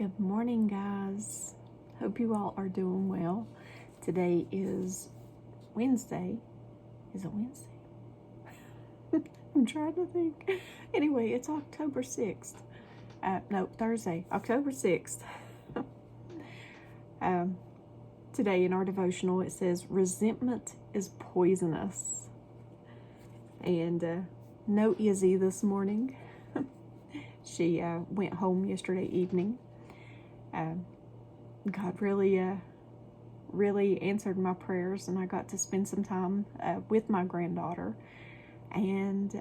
Good morning, guys. Hope you all are doing well. Today is Wednesday. Is it Wednesday? I'm trying to think. Anyway, it's October 6th. No, Thursday, October 6th. Today in our devotional, it says, resentment is poisonous. And no Izzy this morning. She went home yesterday evening. God really answered my prayers, and I got to spend some time with my granddaughter. And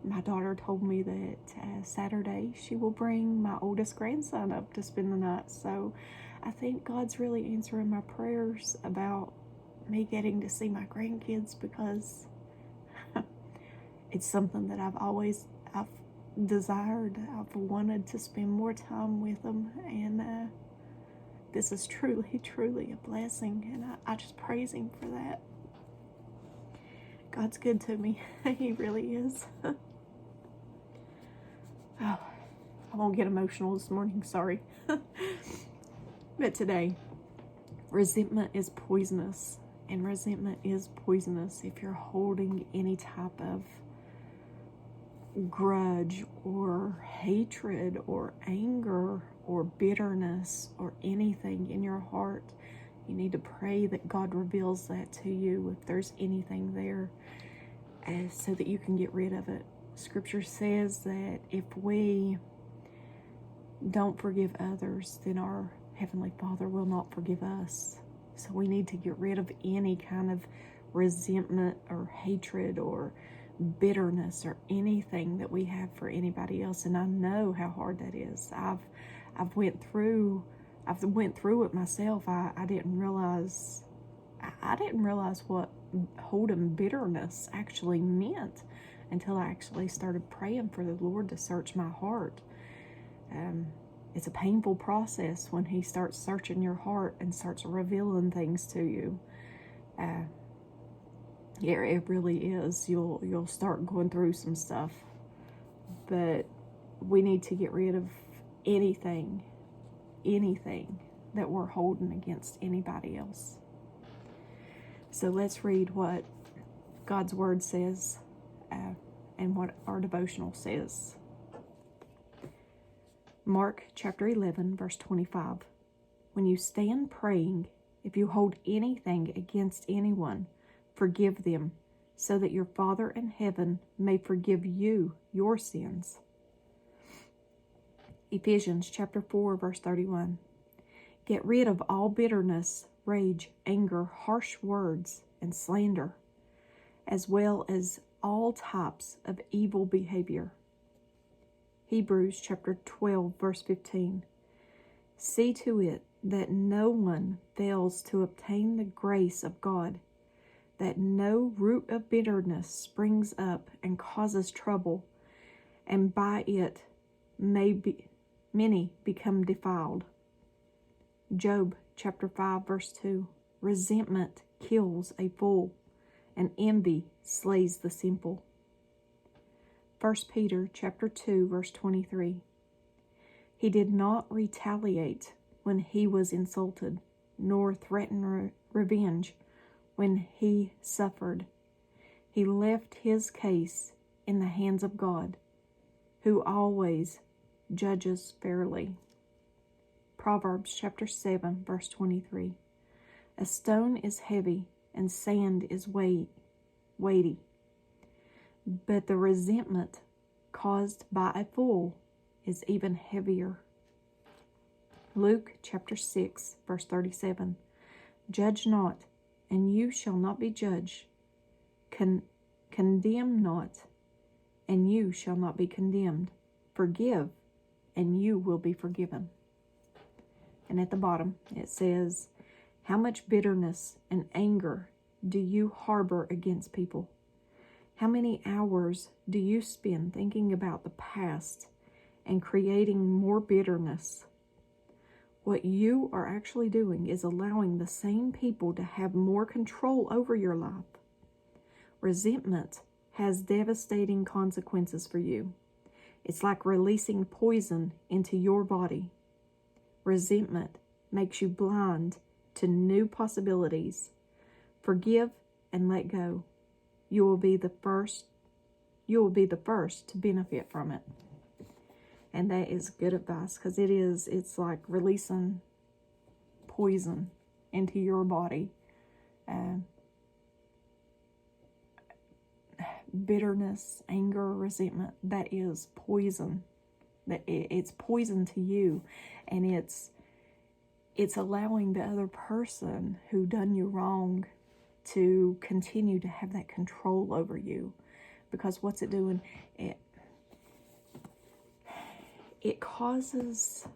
my daughter told me that Saturday she will bring my oldest grandson up to spend the night. So I think God's really answering my prayers about me getting to see my grandkids, because it's something that I've desired. I've wanted to spend more time with them, and this is truly a blessing, and I just praise Him for that. God's good to me. He really is. Oh, I won't get emotional this morning, sorry. But today, resentment is poisonous, and resentment is poisonous if you're holding any type of grudge or hatred or anger or bitterness or anything in your heart. You need to pray that God reveals that to you if there's anything there, so that you can get rid of it. Scripture says that if we don't forgive others, then our Heavenly Father will not forgive us. So we need to get rid of any kind of resentment or hatred or bitterness or anything that we have for anybody else. And I know how hard that is. I've went through it myself. I didn't realize what holding bitterness actually meant until I actually started praying for the Lord to search my heart. It's a painful process when He starts searching your heart and starts revealing things to you. Yeah, it really is. You'll start going through some stuff. But we need to get rid of anything that we're holding against anybody else. So let's read what God's Word says and what our devotional says. Mark chapter 11, verse 25. When you stand praying, if you hold anything against anyone, forgive them, so that your Father in heaven may forgive you your sins. Ephesians chapter 4, verse 31. Get rid of all bitterness, rage, anger, harsh words, and slander, as well as all types of evil behavior. Hebrews chapter 12, verse 15. See to it that no one fails to obtain the grace of God, that no root of bitterness springs up and causes trouble, and by it many become defiled. Job chapter 5, verse 2. Resentment kills a fool, and envy slays the simple. 1 Peter chapter 2, verse 23. He did not retaliate when he was insulted, nor threaten revenge when he suffered. He left his case in the hands of God, who always judges fairly. Proverbs chapter 7, verse 23. A stone is heavy and sand is weighty, but the resentment caused by a fool is even heavier. Luke chapter 6, verse 37. Judge not, and you shall not be judged. Condemn not, and you shall not be condemned. Forgive, and you will be forgiven. And at the bottom it says, how much bitterness and anger do you harbor against people? How many hours do you spend thinking about the past and creating more bitterness? What you are actually doing is allowing the same people to have more control over your life. Resentment has devastating consequences for you. It's like releasing poison into your body. Resentment makes you blind to new possibilities. Forgive and let go. You will be the first to benefit from it. And that is good advice, because it's like releasing poison into your body. Bitterness, anger, resentment, that is poison. It's poison to you, and it's allowing the other person who done you wrong to continue to have that control over you. Because what's it doing? It causes,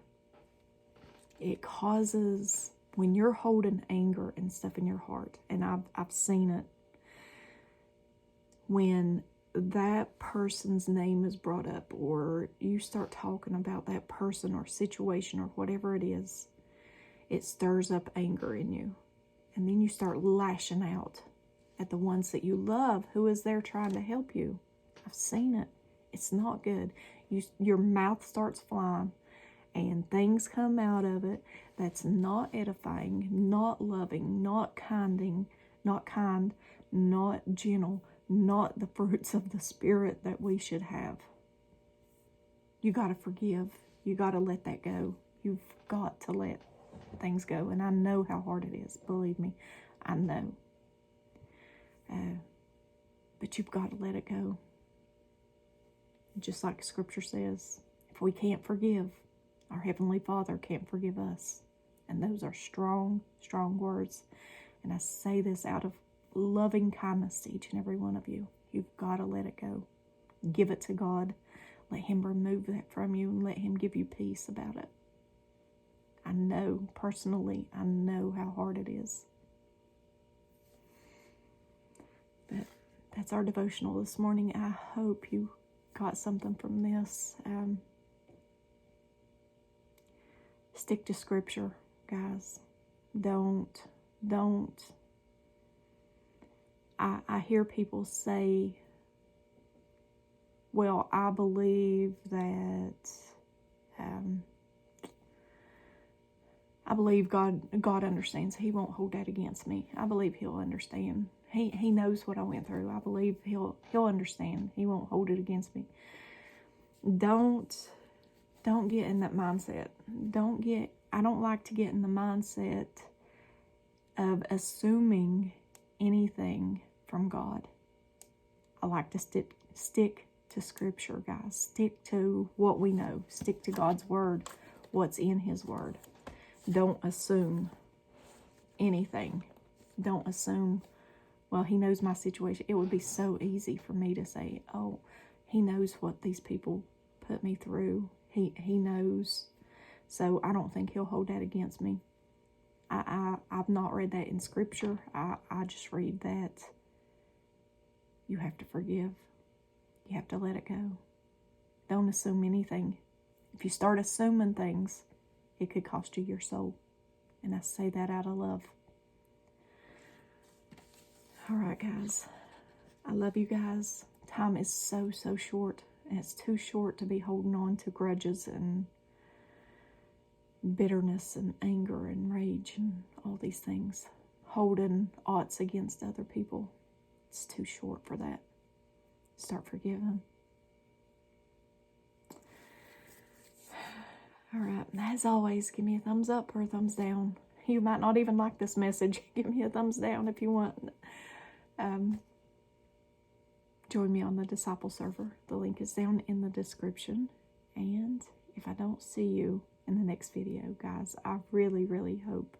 when you're holding anger and stuff in your heart, and I've seen it, when that person's name is brought up, or you start talking about that person or situation or whatever it is, it stirs up anger in you. And then you start lashing out at the ones that you love, who is there trying to help you. I've seen it. It's not good. Your mouth starts flying, and things come out of it that's not edifying, not loving, not kind, not gentle, not the fruits of the Spirit that we should have. You got to forgive. You got to let that go. You've got to let things go. And I know how hard it is. Believe me, I know. But you've got to let it go. Just like Scripture says, if we can't forgive, our Heavenly Father can't forgive us. And those are strong, strong words. And I say this out of loving kindness to each and every one of you. You've got to let it go. Give it to God. Let Him remove that from you, and let Him give you peace about it. I know, personally, I know how hard it is. But that's our devotional this morning. I hope you got something from this. Stick to Scripture, guys. Don't. I hear people say, well, I believe that, I believe God understands. He won't hold that against me. I believe He'll understand. He knows what I went through. I believe He'll understand. He won't hold it against me. Don't get in that mindset. I don't like to get in the mindset of assuming anything from God. I like to stick to Scripture, guys. Stick to what we know. Stick to God's Word, what's in His Word. Don't assume anything. Don't assume, well, He knows my situation. It would be so easy for me to say, oh, He knows what these people put me through. He knows. So I don't think He'll hold that against me. I've not read that in Scripture. I just read that you have to forgive. You have to let it go. Don't assume anything. If you start assuming things, it could cost you your soul. And I say that out of love. All right, guys. I love you guys. Time is so, so short. And it's too short to be holding on to grudges and bitterness and anger and rage and all these things. Holding oughts against other people. It's too short for that. Start forgiving. All right. As always, give me a thumbs up or a thumbs down. You might not even like this message. Give me a thumbs down if you want. Join me on the Disciple server. The link is down in the description. And if I don't see you in the next video, guys, I really, really hope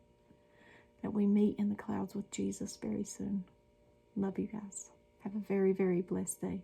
that we meet in the clouds with Jesus very soon. Love you guys. Have a very, very blessed day.